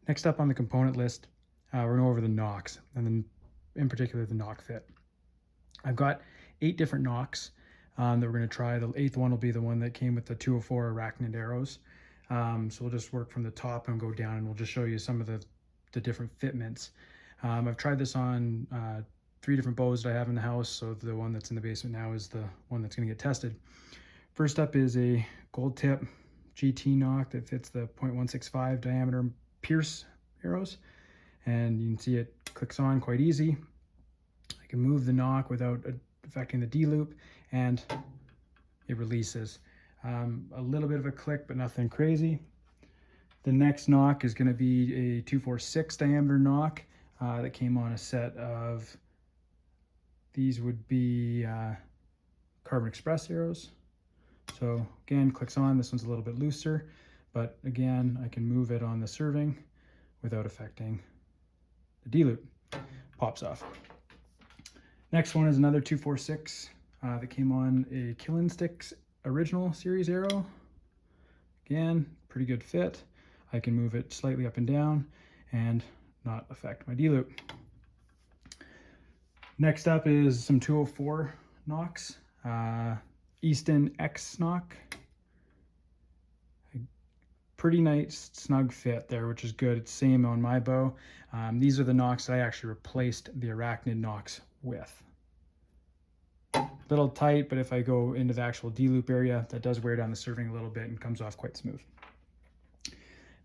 Next up on the component list, we're going to go over the nocks, and then in particular the nock fit. I've got 8 different nocks that we're going to try. The 8th one will be the one that came with the 204 Arachnid arrows. So we'll just work from the top and go down, and we'll just show you some of the different fitments. I've tried this on 3 different bows that I have in the house, so the one that's in the basement now is the one that's going to get tested. First up is a gold tip GT nock that fits the 0.165 diameter Pierce arrows, and you can see it clicks on quite easy. I can move the nock without affecting the D loop, and it releases. A little bit of a click, but nothing crazy. The next nock is going to be a 246 diameter nock that came on a set of, these would be Carbon Express arrows. So again, clicks on. This one's a little bit looser, but again, I can move it on the serving without affecting the D loop. Pops off. Next one is another 246 that came on a Killn stix original series arrow. Again, pretty good fit. I can move it slightly up and down and not affect my D loop. Next up is some 204 nocks. Easton X nock. Pretty nice snug fit there, which is good. It's same on my bow. These are the nocks that I actually replaced the Arachnid nocks with. Little tight, but if I go into the actual D loop area, that does wear down the serving a little bit and comes off quite smooth.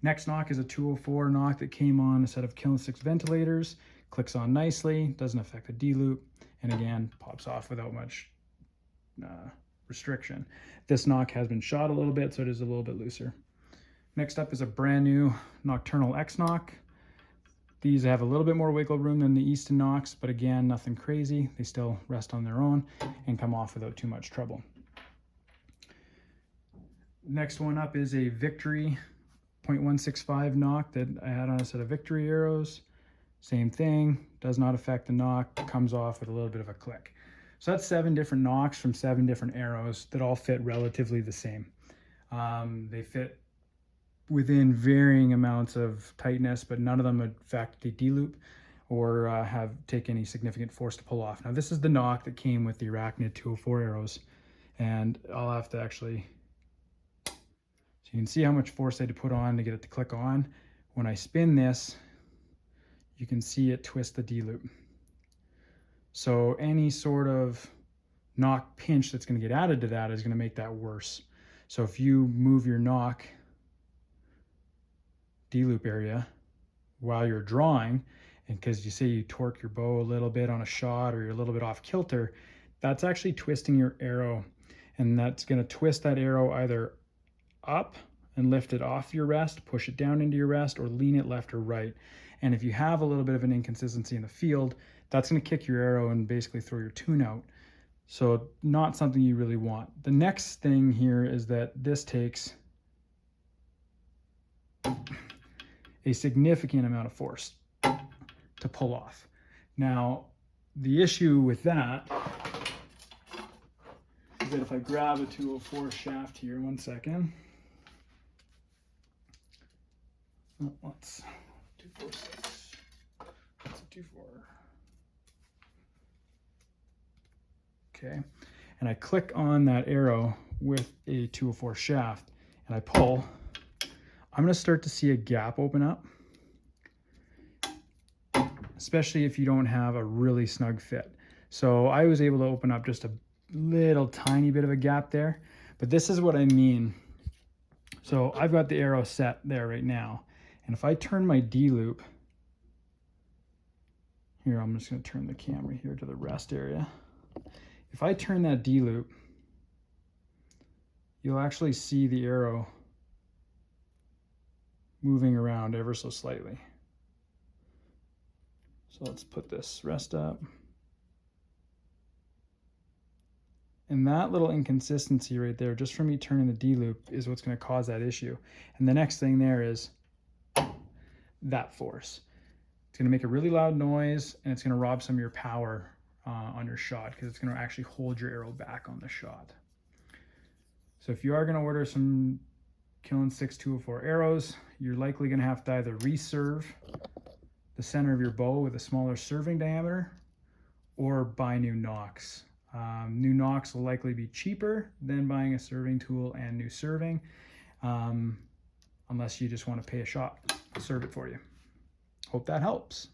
Next nock is a 204 nock that came on a set of Killn stix ventilators. Clicks on nicely, doesn't affect the D loop, and again pops off without much restriction. This nock has been shot a little bit, so it is a little bit looser. Next up is a brand new nockturnal X nock. These have a little bit more wiggle room than the easton nocks, but again, nothing crazy. They still rest on their own and come off without too much trouble. Next one up is a Victory 0.165 nock that I had on a set of Victory arrows. Same thing, does not affect the nock, comes off with a little bit of a click. So that's 7 different nocks from 7 different arrows that all fit relatively the same. They fit within varying amounts of tightness, but none of them affect the D loop or take any significant force to pull off. Now this is the nock that came with the Arachnid 204 arrows, and I'll have to actually, so you can see how much force I had to put on to get it to click on. When I spin this, you can see it twist the D loop. So any sort of nock pinch that's going to get added to that is going to make that worse. So if you move your nock D loop area while you're drawing, and because you say you torque your bow a little bit on a shot or you're a little bit off kilter, that's actually twisting your arrow, and that's going to twist that arrow either up and lift it off your rest, push it down into your rest, or lean it left or right. And if you have a little bit of an inconsistency in the field, that's going to kick your arrow and basically throw your tune out. So not something you really want. The next thing here is that this takes a significant amount of force to pull off. Now, the issue with that is that if I grab a 204 shaft here, one second. Oh, what's 246? That's a 24. Okay, and I click on that arrow with a 204 shaft and I pull, I'm going to start to see a gap open up, especially if you don't have a really snug fit. So I was able to open up just a little tiny bit of a gap there, but this is what I mean. So I've got the arrow set there right now, and if I turn my D loop here, I'm just going to turn the camera here to the rest area. If I turn that D loop, you'll actually see the arrow moving around ever so slightly. So let's put this rest up. And that little inconsistency right there, just from me turning the D loop, is what's going to cause that issue. And the next thing there is that force. It's going to make a really loud noise, and it's going to rob some of your power on your shot, because it's going to actually hold your arrow back on the shot. So if you are going to order some Killn Stix 204 arrows, you're likely going to have to either reserve the center of your bow with a smaller serving diameter or buy new nocks. New nocks will likely be cheaper than buying a serving tool and new serving, unless you just want to pay a shop to serve it for you. Hope that helps.